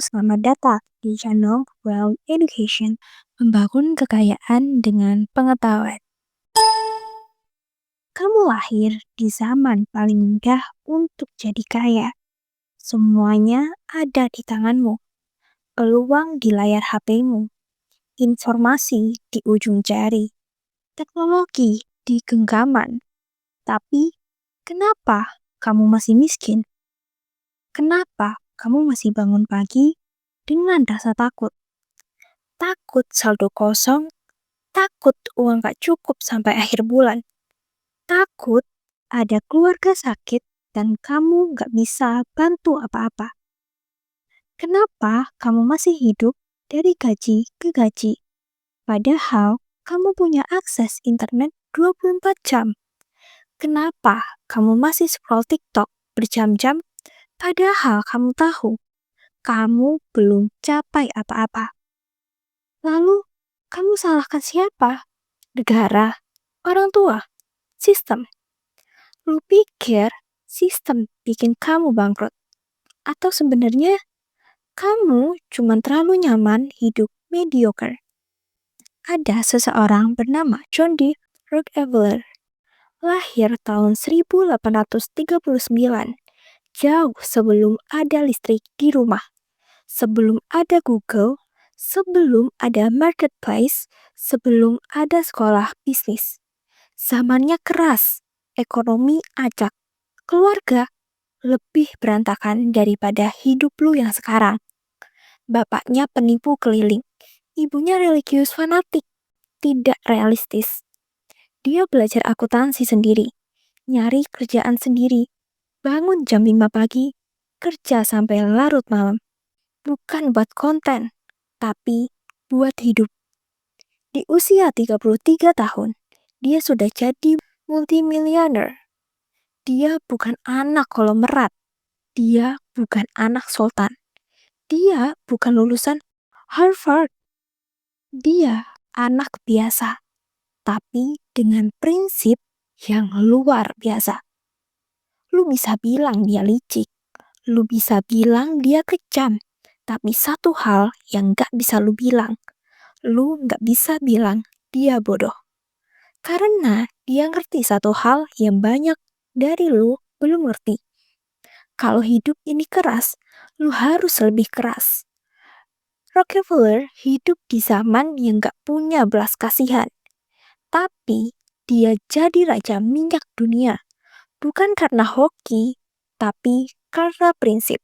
selamat datang di channel Well Education, membangun kekayaan dengan pengetahuan. Kamu lahir di zaman paling mudah untuk jadi kaya. Semuanya ada di tanganmu. Peluang di layar HP-mu, informasi di ujung jari, teknologi di genggaman. Tapi, kenapa kamu masih miskin? Kenapa kamu masih bangun pagi dengan rasa takut? Takut saldo kosong, takut uang gak cukup sampai akhir bulan, takut ada keluarga sakit dan kamu gak bisa bantu apa-apa. Kenapa kamu masih hidup dari gaji ke gaji? Padahal kamu punya akses internet 24 jam. Kenapa kamu masih scroll TikTok berjam-jam? Padahal kamu tahu, kamu belum capai apa-apa. Lalu, kamu salahkan siapa? Negara, orang tua, sistem. Lu pikir sistem bikin kamu bangkrut? Atau sebenarnya kamu cuma terlalu nyaman hidup mediocre? Ada seseorang bernama John D. Rockefeller, lahir tahun 1839, jauh sebelum ada listrik di rumah, sebelum ada Google, sebelum ada marketplace, sebelum ada sekolah bisnis. Zamannya keras, ekonomi acak, keluarga lebih berantakan daripada hidup lu yang sekarang. Bapaknya penipu keliling, ibunya religius fanatik, tidak realistis. Dia belajar akuntansi sendiri, nyari kerjaan sendiri, bangun jam 5 pagi, kerja sampai larut malam. Bukan buat konten, tapi buat hidup. Di usia 33 tahun, dia sudah jadi multimilioner. Dia bukan anak konglomerat. Dia bukan anak sultan. Dia bukan lulusan Harvard. Dia anak biasa, tapi dengan prinsip yang luar biasa. Lu bisa bilang dia licik, lu bisa bilang dia kejam, tapi satu hal yang gak bisa lu bilang, lu gak bisa bilang dia bodoh. Karena dia ngerti satu hal yang banyak dari lu belum ngerti. Kalau hidup ini keras, lu harus lebih keras. Rockefeller hidup di zaman yang gak punya belas kasihan. Tapi dia jadi raja minyak dunia. Bukan karena hoki, tapi karena prinsip.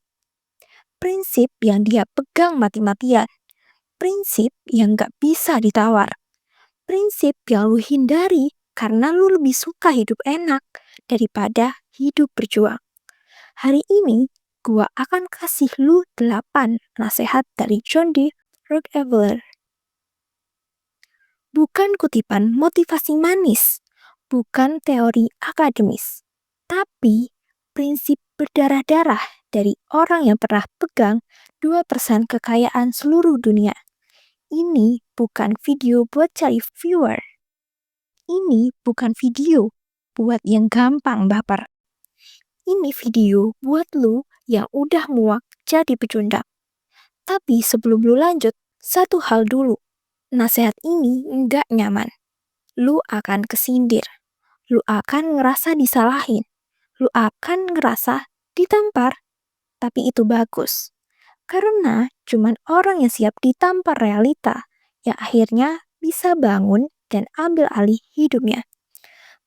Prinsip yang dia pegang mati-matian. Prinsip yang gak bisa ditawar. Prinsip yang lu hindari karena lu lebih suka hidup enak daripada hidup berjuang. Hari ini, gua akan kasih lu 8 nasihat dari John D. Rockefeller. Bukan kutipan motivasi manis, bukan teori akademis, tapi prinsip berdarah-darah dari orang yang pernah pegang 2% kekayaan seluruh dunia. Ini bukan video buat cari viewer. Ini bukan video buat yang gampang baper. Ini video buat lu yang udah muak jadi pecundang. Tapi sebelum lu lanjut, satu hal dulu. Nasihat ini nggak nyaman. Lu akan kesindir. Lu akan ngerasa disalahin. Lu akan ngerasa ditampar. Tapi itu bagus. Karena cuman orang yang siap ditampar realita yang akhirnya bisa bangun dan ambil alih hidupnya.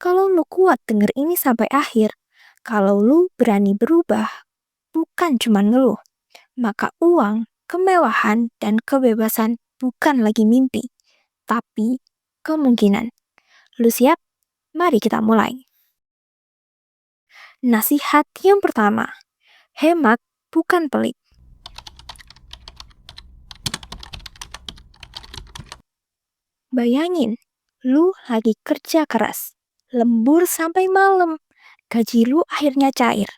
Kalau lu kuat denger ini sampai akhir, kalau lu berani berubah, bukan cuma ngeluh, maka uang, kemewahan, dan kebebasan bukan lagi mimpi, tapi kemungkinan. Lu siap? Mari kita mulai. Nasihat yang pertama, hemat bukan pelit. Bayangin, lu lagi kerja keras, lembur sampai malam, gaji lu akhirnya cair.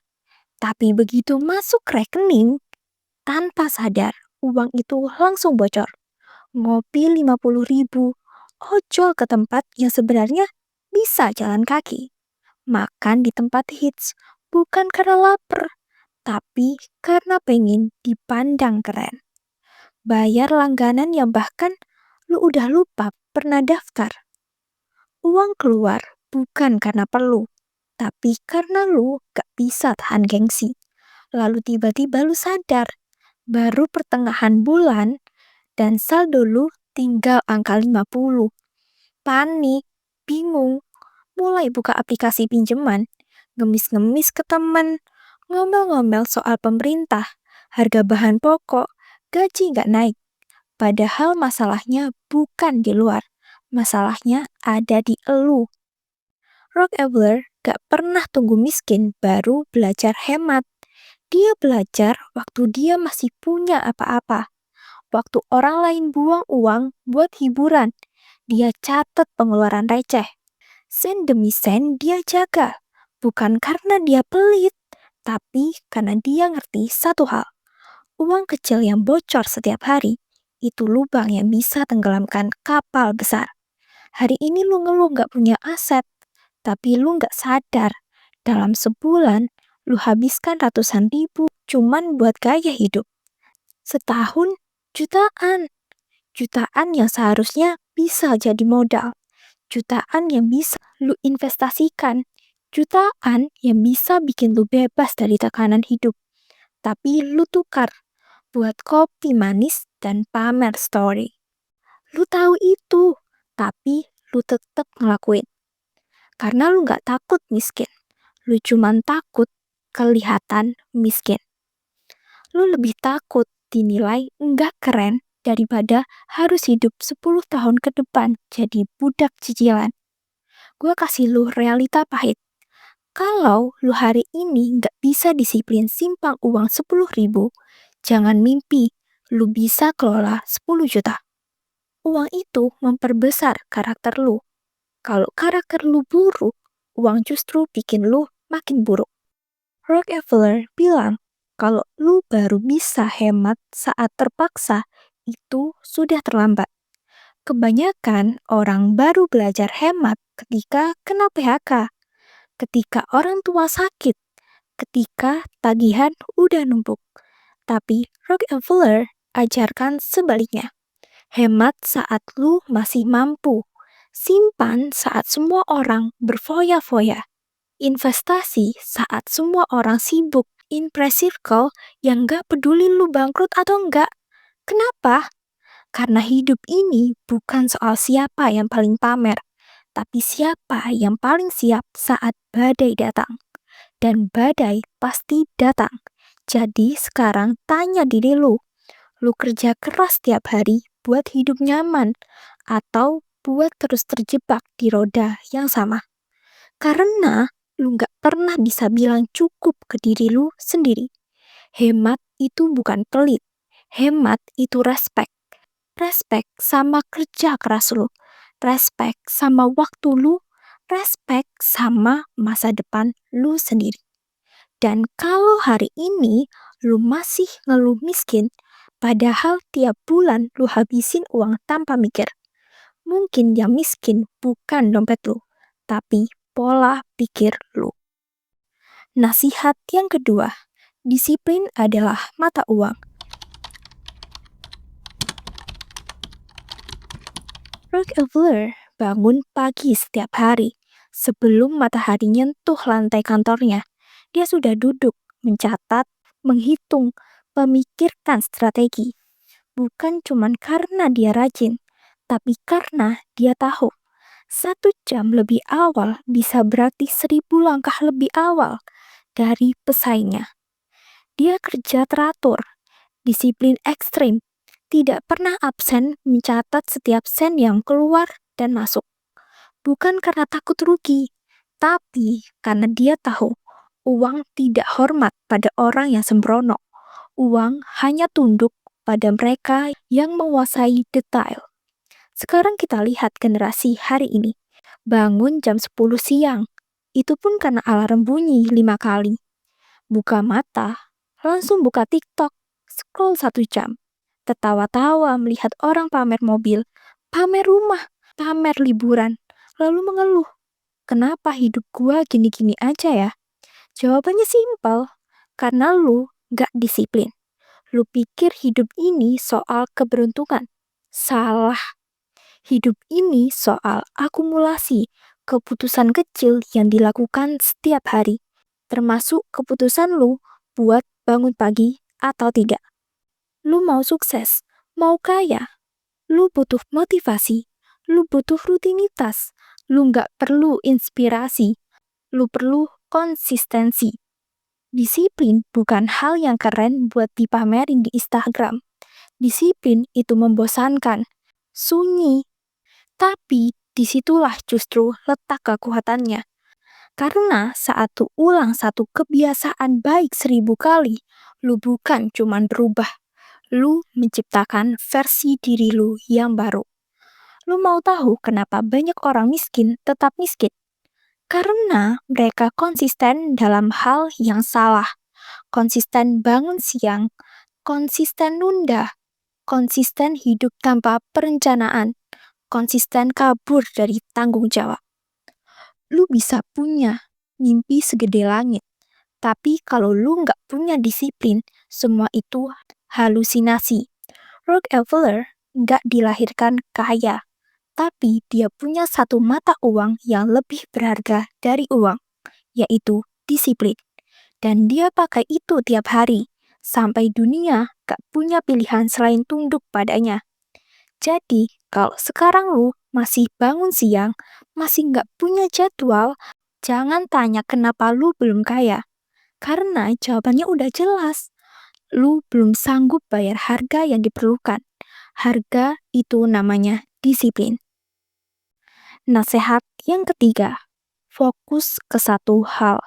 Tapi begitu masuk rekening, tanpa sadar, uang itu langsung bocor. Ngopi 50.000, ojol ke tempat yang sebenarnya bisa jalan kaki. Makan di tempat hits, bukan karena lapar, tapi karena pengen dipandang keren. bayar langganan yang bahkan lu udah lupa pernah daftar. Uang keluar bukan karena perlu, tapi karena lu gak bisa tahan gengsi. Lalu tiba-tiba lu sadar, baru pertengahan bulan dan saldo lu tinggal angka 50. Panik, bingung, mulai buka aplikasi pinjaman, ngemis-ngemis ke temen, ngomel-ngomel soal pemerintah, harga bahan pokok, gaji nggak naik. Padahal masalahnya bukan di luar, masalahnya ada di elu. Rockefeller gak pernah tunggu miskin baru belajar hemat. Dia belajar waktu dia masih punya apa-apa. Waktu orang lain buang uang buat hiburan, dia catat pengeluaran receh. Sen demi sen dia jaga, bukan karena dia pelit, tapi karena dia ngerti satu hal. Uang kecil yang bocor setiap hari, itu lubang yang bisa tenggelamkan kapal besar. Hari ini lu ngeluh gak punya aset, tapi lu gak sadar, dalam sebulan lu habiskan ratusan ribu cuman buat gaya hidup. Setahun, jutaan. Jutaan yang seharusnya bisa jadi modal. Jutaan yang bisa lu investasikan. Jutaan yang bisa bikin lu bebas dari tekanan hidup. Tapi lu tukar buat kopi manis dan pamer story. Lu tahu itu, tapi lu tetap ngelakuin. Karena lu gak takut miskin. Lu cuman takut kelihatan miskin. Lu lebih takut dinilai nggak keren daripada harus hidup 10 tahun ke depan jadi budak cicilan. Gue kasih lu realita pahit. Kalau lu hari ini nggak bisa disiplin simpang uang 10.000, jangan mimpi lu bisa kelola 10 juta. Uang itu memperbesar karakter lu. Kalau karakter lu buruk, uang justru bikin lu makin buruk. Rockefeller bilang, kalau lu baru bisa hemat saat terpaksa, itu sudah terlambat. Kebanyakan orang baru belajar hemat ketika kena PHK, ketika orang tua sakit, ketika tagihan udah numpuk. Tapi Rockefeller ajarkan sebaliknya. Hemat saat lu masih mampu. Simpan saat semua orang berfoya-foya. Investasi saat semua orang sibuk in press circle yang gak peduli lu bangkrut atau enggak. Kenapa? Karena hidup ini bukan soal siapa yang paling pamer, tapi siapa yang paling siap saat badai datang. Dan badai pasti datang. Jadi sekarang tanya diri lu kerja keras tiap hari buat hidup nyaman atau buat terus terjebak di roda yang sama. Karena lu gak pernah bisa bilang cukup ke diri lu sendiri. Hemat itu bukan pelit. Hemat itu respect. Respect sama kerja keras lu. Respect sama waktu lu. Respect sama masa depan lu sendiri. Dan kalau hari ini lu masih ngeluh miskin, padahal tiap bulan lu habisin uang tanpa mikir. Mungkin yang miskin bukan dompet lu, tapi pola pikir lu. Nasihat yang kedua, disiplin adalah mata uang. Rockefeller bangun pagi setiap hari. Sebelum matahari nyentuh lantai kantornya, dia sudah duduk, mencatat, menghitung, memikirkan strategi. Bukan cuma karena dia rajin, tapi karena dia tahu 1 jam lebih awal bisa berarti 1.000 langkah lebih awal dari pesaingnya. Dia kerja teratur, disiplin ekstrim, tidak pernah absen mencatat setiap sen yang keluar dan masuk. Bukan karena takut rugi, tapi karena dia tahu uang tidak hormat pada orang yang sembrono. Uang hanya tunduk pada mereka yang menguasai detail. Sekarang kita lihat generasi hari ini. Bangun jam 10 siang. Itu pun karena alarm bunyi 5 kali. Buka mata, langsung buka TikTok, scroll 1 jam. Tertawa-tawa melihat orang pamer mobil, pamer rumah, pamer liburan. Lalu mengeluh, kenapa hidup gua gini-gini aja ya? Jawabannya simpel, karena lu gak disiplin. Lu pikir hidup ini soal keberuntungan? Salah. Hidup ini soal akumulasi keputusan kecil yang dilakukan setiap hari, termasuk keputusan lu buat bangun pagi atau tidak. Lu mau sukses, mau kaya, lu butuh motivasi, lu butuh rutinitas, lu nggak perlu inspirasi, lu perlu konsistensi. Disiplin bukan hal yang keren buat dipamerin di Instagram. Disiplin itu membosankan, sunyi, tapi disitulah justru letak kekuatannya. Karena saat lu ulang satu kebiasaan baik 1000 kali, lu bukan cuman berubah, lu menciptakan versi diri lu yang baru. Lu mau tahu kenapa banyak orang miskin tetap miskin? Karena mereka konsisten dalam hal yang salah. Konsisten bangun siang, konsisten nunda, konsisten hidup tanpa perencanaan, konsisten kabur dari tanggung jawab. Lu bisa punya mimpi segede langit, tapi kalau lu nggak punya disiplin, semua itu halusinasi. Rockefeller nggak dilahirkan kaya, tapi dia punya satu mata uang yang lebih berharga dari uang, yaitu disiplin. Dan dia pakai itu tiap hari, sampai dunia gak punya pilihan selain tunduk padanya. Jadi, kalau sekarang lu masih bangun siang, masih nggak punya jadwal, jangan tanya kenapa lu belum kaya. Karena jawabannya udah jelas. Lu belum sanggup bayar harga yang diperlukan. Harga itu namanya disiplin. Nasihat yang ketiga, fokus ke satu hal.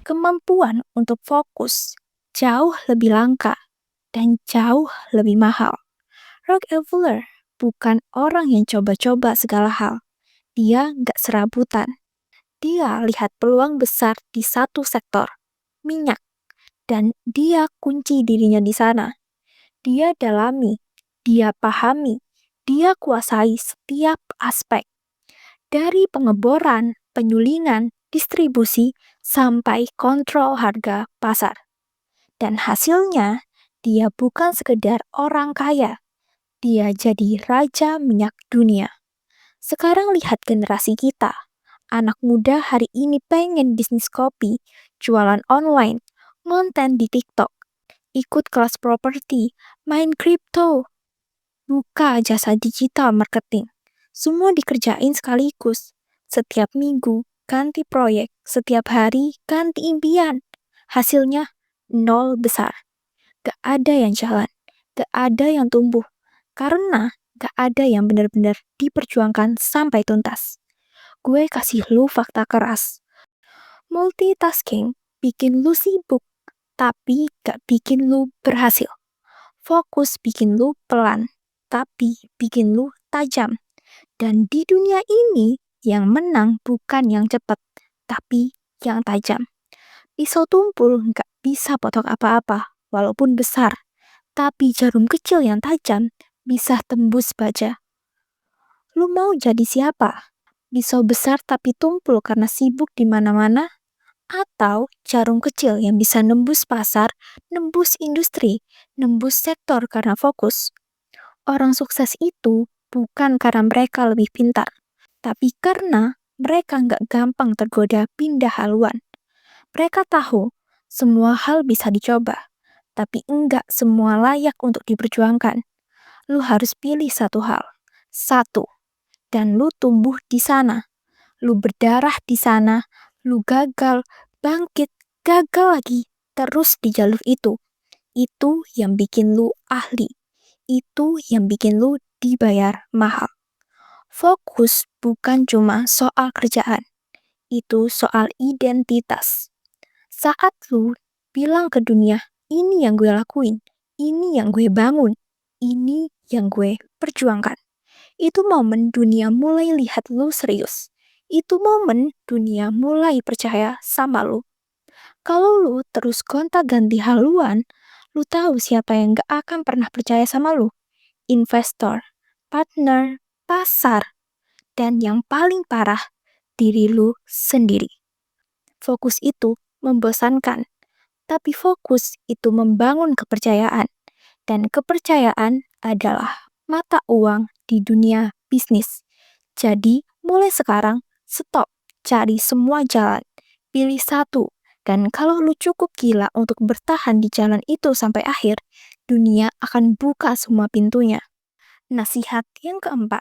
Kemampuan untuk fokus jauh lebih langka dan jauh lebih mahal. Rockefeller bukan orang yang coba-coba segala hal. Dia nggak serabutan. Dia lihat peluang besar di satu sektor, minyak, dan dia kunci dirinya di sana. Dia dalami, dia pahami, dia kuasai setiap aspek. Dari pengeboran, penyulingan, distribusi, sampai kontrol harga pasar. Dan hasilnya, dia bukan sekedar orang kaya. Dia jadi raja minyak dunia. Sekarang lihat generasi kita. Anak muda hari ini pengen bisnis kopi, jualan online, konten di TikTok, ikut kelas properti, main kripto, buka jasa digital marketing. Semua dikerjain sekaligus. Setiap minggu, ganti proyek. Setiap hari, ganti impian. Hasilnya, nol besar. Gak ada yang jalan. Gak ada yang tumbuh. Karena gak ada yang benar-benar diperjuangkan sampai tuntas. Gue kasih lu fakta keras. Multitasking bikin lu sibuk, tapi gak bikin lu berhasil. Fokus bikin lu pelan, tapi bikin lu tajam. Dan di dunia ini, yang menang bukan yang cepat, tapi yang tajam. Pisau tumpul nggak bisa potong apa-apa, walaupun besar. Tapi jarum kecil yang tajam bisa tembus baja. Lu mau jadi siapa? Pisau besar tapi tumpul karena sibuk di mana-mana? Atau jarum kecil yang bisa nembus pasar, nembus industri, nembus sektor karena fokus? Orang sukses itu bukan karena mereka lebih pintar, tapi karena mereka nggak gampang tergoda pindah haluan. Mereka tahu semua hal bisa dicoba, tapi enggak semua layak untuk diperjuangkan. Lu harus pilih satu hal, satu, dan lu tumbuh di sana. Lu berdarah di sana, lu gagal, bangkit, gagal lagi, terus di jalur itu. Itu yang bikin lu ahli. Itu yang bikin lu dibayar mahal. Fokus bukan cuma soal kerjaan, itu soal identitas. Saat lu bilang ke dunia, ini yang gue lakuin, ini yang gue bangun, ini yang gue perjuangkan. Itu momen dunia mulai lihat lu serius. Itu momen dunia mulai percaya sama lu. Kalau lu terus gonta-ganti haluan, lu tahu siapa yang gak akan pernah percaya sama lu. Investor, partner, pasar, dan yang paling parah, diri lu sendiri. Fokus itu membosankan, tapi fokus itu membangun kepercayaan. Dan kepercayaan adalah mata uang di dunia bisnis. Jadi, mulai sekarang, stop cari semua jalan. Pilih satu. Dan kalau lu cukup gila untuk bertahan di jalan itu sampai akhir, dunia akan buka semua pintunya. Nasihat yang keempat,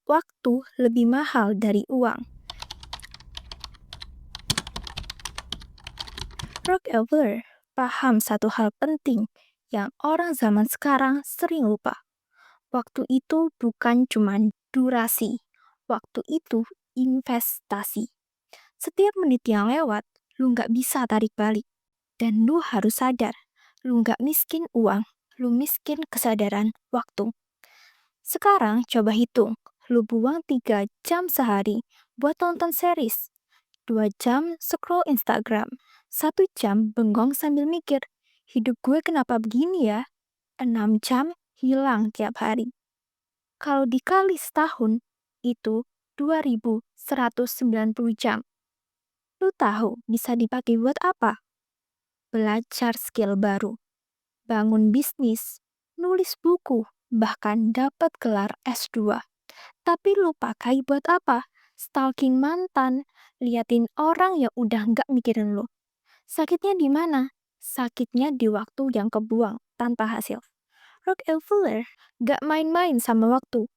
waktu lebih mahal dari uang. Rockefeller paham satu hal penting yang orang zaman sekarang sering lupa. Waktu itu bukan cuma durasi, waktu itu investasi. Setiap menit yang lewat, lu nggak bisa tarik balik. Dan lu harus sadar, lu nggak miskin uang, lu miskin kesadaran waktu. Sekarang coba hitung, lu buang 3 jam sehari buat nonton series, 2 jam scroll Instagram, 1 jam bengong sambil mikir, hidup gue kenapa begini ya? 6 jam hilang tiap hari. Kalau dikali setahun, itu 2.190 jam. Lu tahu bisa dipakai buat apa? Belajar skill baru, bangun bisnis, nulis buku, bahkan dapat gelar S2. Tapi lu pakai buat apa? Stalking mantan, liatin orang yang udah nggak mikirin lu. Sakitnya di mana? Sakitnya di waktu yang kebuang tanpa hasil. Rockefeller gak main-main sama waktu.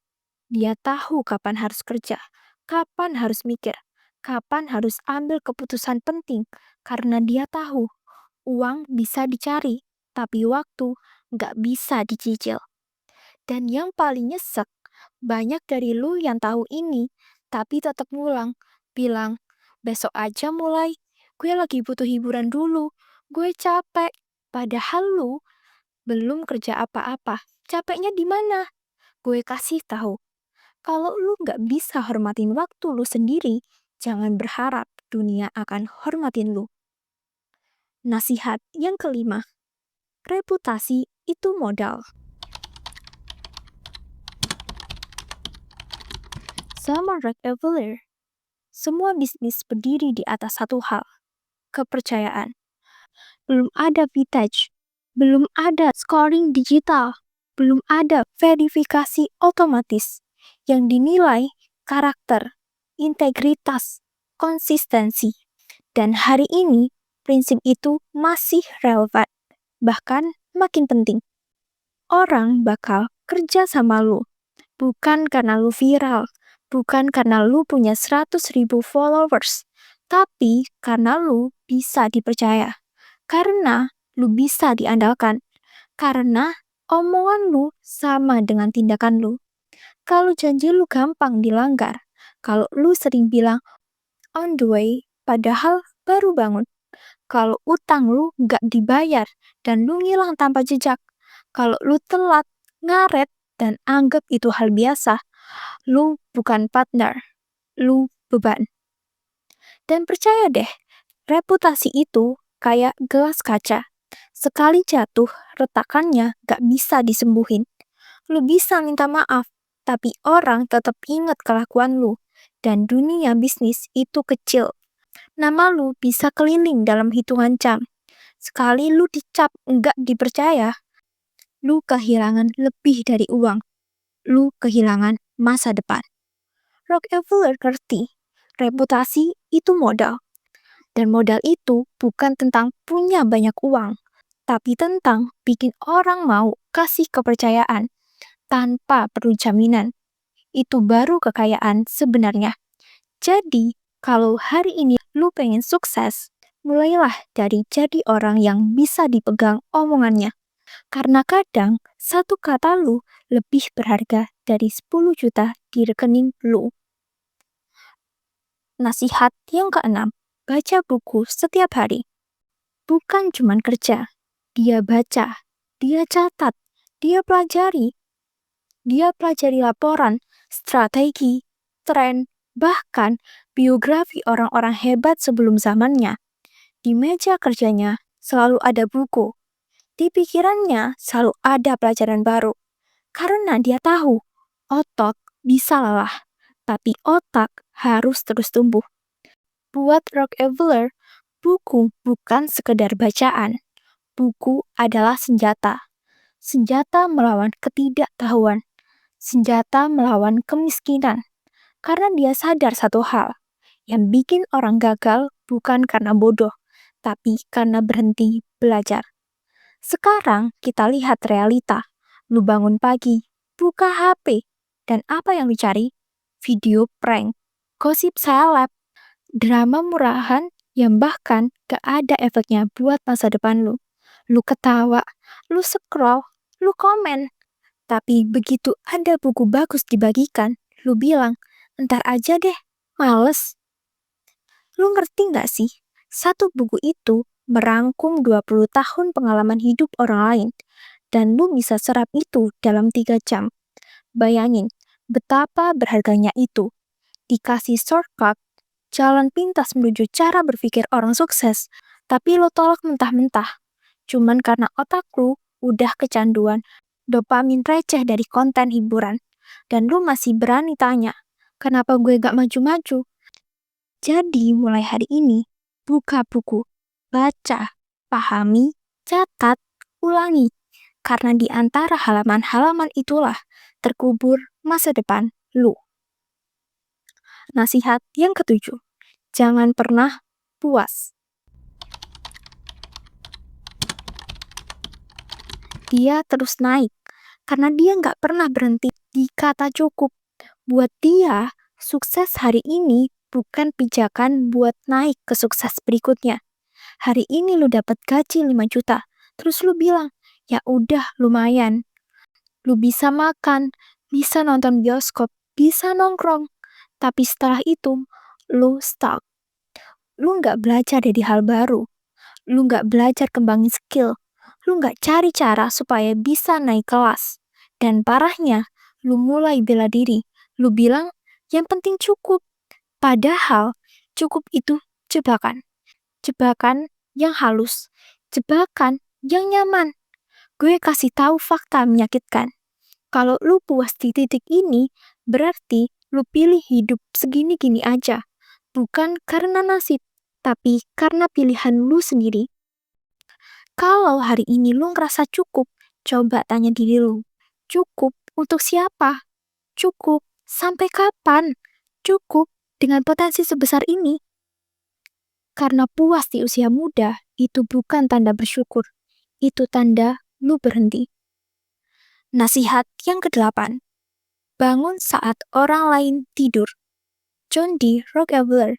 Dia tahu kapan harus kerja, kapan harus mikir, kapan harus ambil keputusan penting. Karena dia tahu uang bisa dicari, tapi waktu gak bisa dicicil. Dan yang paling nyesek, banyak dari lu yang tahu ini, tapi tetap ngulang. Bilang, besok aja mulai, gue lagi butuh hiburan dulu, gue capek. Padahal lu belum kerja apa-apa. Capeknya di mana? Gue kasih tahu. Kalau lu nggak bisa hormatin waktu lu sendiri, jangan berharap dunia akan hormatin lu. Nasihat yang kelima, reputasi itu modal. Zaman Rockefeller, semua bisnis berdiri di atas satu hal, kepercayaan. Belum ada vintage, belum ada scoring digital, belum ada verifikasi otomatis yang dinilai karakter, integritas, konsistensi. Dan hari ini, prinsip itu masih relevan, bahkan makin penting. Orang bakal kerja sama lu, bukan karena lu viral, bukan karena lu punya 100.000 followers, tapi karena lu bisa dipercaya. Karena lu bisa diandalkan. Karena omongan lu sama dengan tindakan lu. Kalau janji lu gampang dilanggar, kalau lu sering bilang on the way, padahal baru bangun. Kalau utang lu gak dibayar dan lu ngilang tanpa jejak. Kalau lu telat, ngaret, dan anggap itu hal biasa, lu bukan partner, lu beban. Dan percaya deh, reputasi itu kayak gelas kaca. Sekali jatuh, retakannya gak bisa disembuhin. Lu bisa minta maaf, tapi orang tetap ingat kelakuan lu. Dan dunia bisnis itu kecil. Nama lu bisa keliling dalam hitungan jam. Sekali lu dicap nggak dipercaya, lu kehilangan lebih dari uang. Lu kehilangan masa depan. Rockefeller ngerti, reputasi itu modal. Dan modal itu bukan tentang punya banyak uang, tapi tentang bikin orang mau kasih kepercayaan tanpa perlu jaminan. Itu baru kekayaan sebenarnya. Jadi, kalau hari ini lu pengen sukses, mulailah dari jadi orang yang bisa dipegang omongannya. Karena kadang satu kata lu lebih berharga dari 10 juta di rekening lu. Nasihat yang keenam, baca buku setiap hari. Bukan cuma kerja, dia baca, dia catat, dia pelajari. Dia pelajari laporan, strategi, tren, bahkan biografi orang-orang hebat sebelum zamannya. Di meja kerjanya selalu ada buku. Di pikirannya selalu ada pelajaran baru. Karena dia tahu, otot bisa lelah, tapi otak harus terus tumbuh. Buat Rockefeller, Buku bukan sekedar bacaan. Buku adalah senjata. Senjata melawan ketidaktahuan. Senjata melawan kemiskinan. Karena dia sadar satu hal, yang bikin orang gagal bukan karena bodoh, tapi karena berhenti belajar. Sekarang kita lihat realita. Lu bangun pagi, buka HP, dan apa yang lu cari? Video prank, gosip seleb, drama murahan yang bahkan gak ada efeknya buat masa depan lu. Lu ketawa, lu scroll, lu komen. Tapi begitu ada buku bagus dibagikan, lu bilang, ntar aja deh, males. Lu ngerti gak sih? Satu buku itu merangkum 20 tahun pengalaman hidup orang lain. Dan lu bisa serap itu dalam 3 jam. Bayangin, betapa berharganya itu. Dikasih shortcut, jalan pintas menuju cara berpikir orang sukses, tapi lo tolak mentah-mentah. Cuman karena otak lu udah kecanduan dopamin receh dari konten hiburan. Dan lu masih berani tanya, kenapa gue gak maju-maju? Jadi mulai hari ini, buka buku, baca, pahami, catat, ulangi. Karena di antara halaman-halaman itulah terkubur masa depan lu. Nasihat yang ketujuh, jangan pernah puas. Dia terus naik, karena dia nggak pernah berhenti di kata cukup. Buat dia, sukses hari ini bukan pijakan buat naik ke sukses berikutnya. Hari ini lu dapat gaji 5 juta, terus lu bilang, ya udah lumayan. Lu bisa makan, bisa nonton bioskop, bisa nongkrong. Tapi setelah itu, lu stuck. Lu nggak belajar dari hal baru. Lu nggak belajar kembangin skill. Lu nggak cari cara supaya bisa naik kelas. Dan parahnya, lu mulai bela diri. Lu bilang, yang penting cukup. Padahal, cukup itu jebakan. Jebakan yang halus. Jebakan yang nyaman. Gue kasih tahu fakta menyakitkan. Kalau lu puas di titik ini, berarti lu pilih hidup segini-gini aja. Bukan karena nasib, tapi karena pilihan lu sendiri. Kalau hari ini lu ngerasa cukup, coba tanya diri lu. Cukup untuk siapa? Cukup sampai kapan? Cukup dengan potensi sebesar ini? Karena puas di usia muda, itu bukan tanda bersyukur. Itu tanda lu berhenti. Nasihat yang ke-8. Bangun saat orang lain tidur. John D. Rockefeller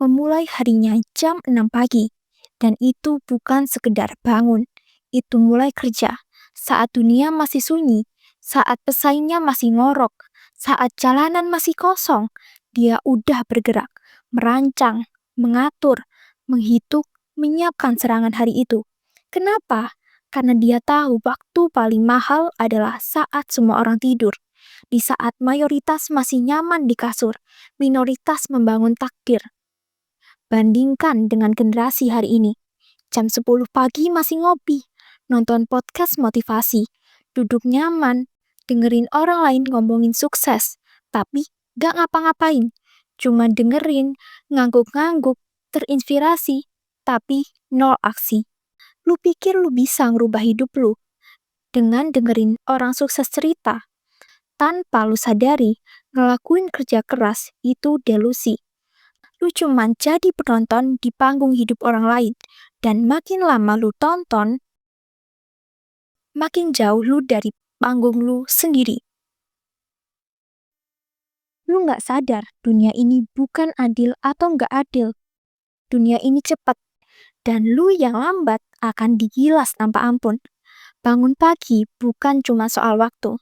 memulai harinya jam 6 pagi. Dan itu bukan sekedar bangun. Itu mulai kerja. Saat dunia masih sunyi. Saat pesaingnya masih ngorok. Saat jalanan masih kosong. Dia udah bergerak. Merancang. Mengatur. Menghitung. Menyiapkan serangan hari itu. Kenapa? Karena dia tahu waktu paling mahal adalah saat semua orang tidur. Di saat mayoritas masih nyaman di kasur, minoritas membangun takdir. Bandingkan dengan generasi hari ini. Jam 10 pagi masih ngopi, nonton podcast motivasi, duduk nyaman, dengerin orang lain ngomongin sukses, tapi gak ngapa-ngapain. Cuma dengerin, ngangguk-ngangguk, terinspirasi, tapi nol aksi. Lu pikir lu bisa ngerubah hidup lu dengan dengerin orang sukses cerita. Tanpa lu sadari, ngelakuin kerja keras itu delusi. Lu cuman jadi penonton di panggung hidup orang lain. Dan makin lama lu tonton, makin jauh lu dari panggung lu sendiri. Lu gak sadar dunia ini bukan adil atau gak adil. Dunia ini cepat. Dan lu yang lambat akan digilas tanpa ampun. Bangun pagi bukan cuma soal waktu.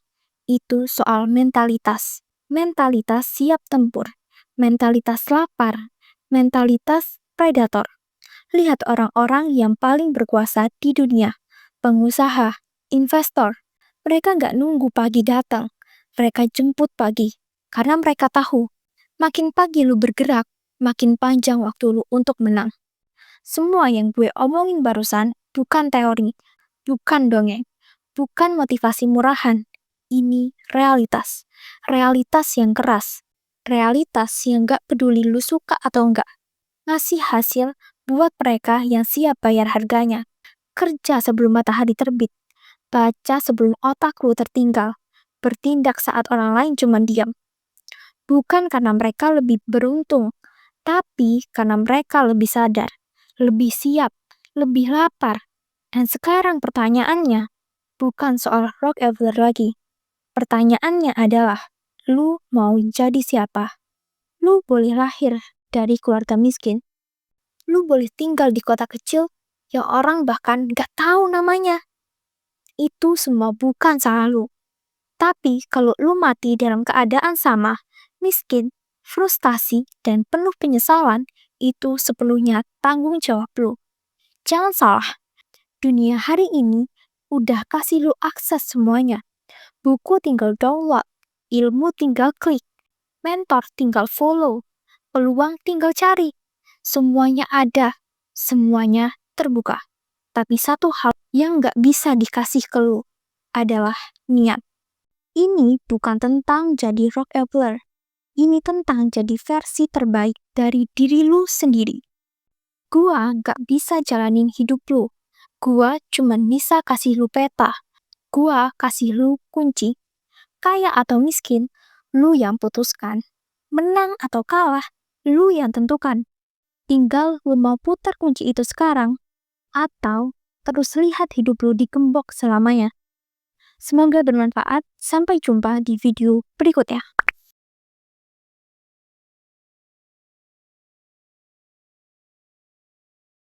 Itu soal mentalitas. Mentalitas siap tempur. Mentalitas lapar. Mentalitas predator. Lihat orang-orang yang paling berkuasa di dunia. Pengusaha, investor. Mereka nggak nunggu pagi datang. Mereka jemput pagi. Karena mereka tahu, makin pagi lu bergerak, makin panjang waktu lu untuk menang. Semua yang gue omongin barusan bukan teori, bukan dongeng, bukan motivasi murahan. Ini realitas. Realitas yang keras. Realitas yang gak peduli lu suka atau enggak. Ngasih hasil Buat mereka yang siap bayar harganya. Kerja sebelum matahari terbit. Baca sebelum otak lu tertinggal. Bertindak saat orang lain cuma diam. Bukan karena mereka lebih beruntung, tapi karena mereka lebih sadar, lebih siap, lebih lapar. Dan sekarang pertanyaannya bukan soal Rockefeller lagi. Pertanyaannya adalah, lu mau jadi siapa? Lu boleh lahir dari keluarga miskin. Lu boleh tinggal di kota kecil yang orang bahkan gak tahu namanya. Itu semua bukan salah lu. Tapi kalau lu mati dalam keadaan sama, miskin, frustasi, dan penuh penyesalan, itu sepenuhnya tanggung jawab lu. Jangan salah, dunia hari ini udah kasih lu akses semuanya. Buku tinggal download, ilmu tinggal klik, mentor tinggal follow, peluang tinggal cari. Semuanya ada, semuanya terbuka. Tapi satu hal yang gak bisa dikasih ke lu adalah niat. Ini bukan tentang jadi Rockefeller. Ini tentang jadi versi terbaik dari diri lu sendiri. Gua gak bisa jalanin hidup lu. Gua cuma bisa kasih lu peta. Gua kasih lu kunci. Kaya atau miskin, lu yang putuskan. Menang atau kalah, lu yang tentukan. Tinggal lu mau putar kunci itu sekarang, atau terus lihat hidup lu digembok selamanya. Semoga bermanfaat. Sampai jumpa di video berikutnya.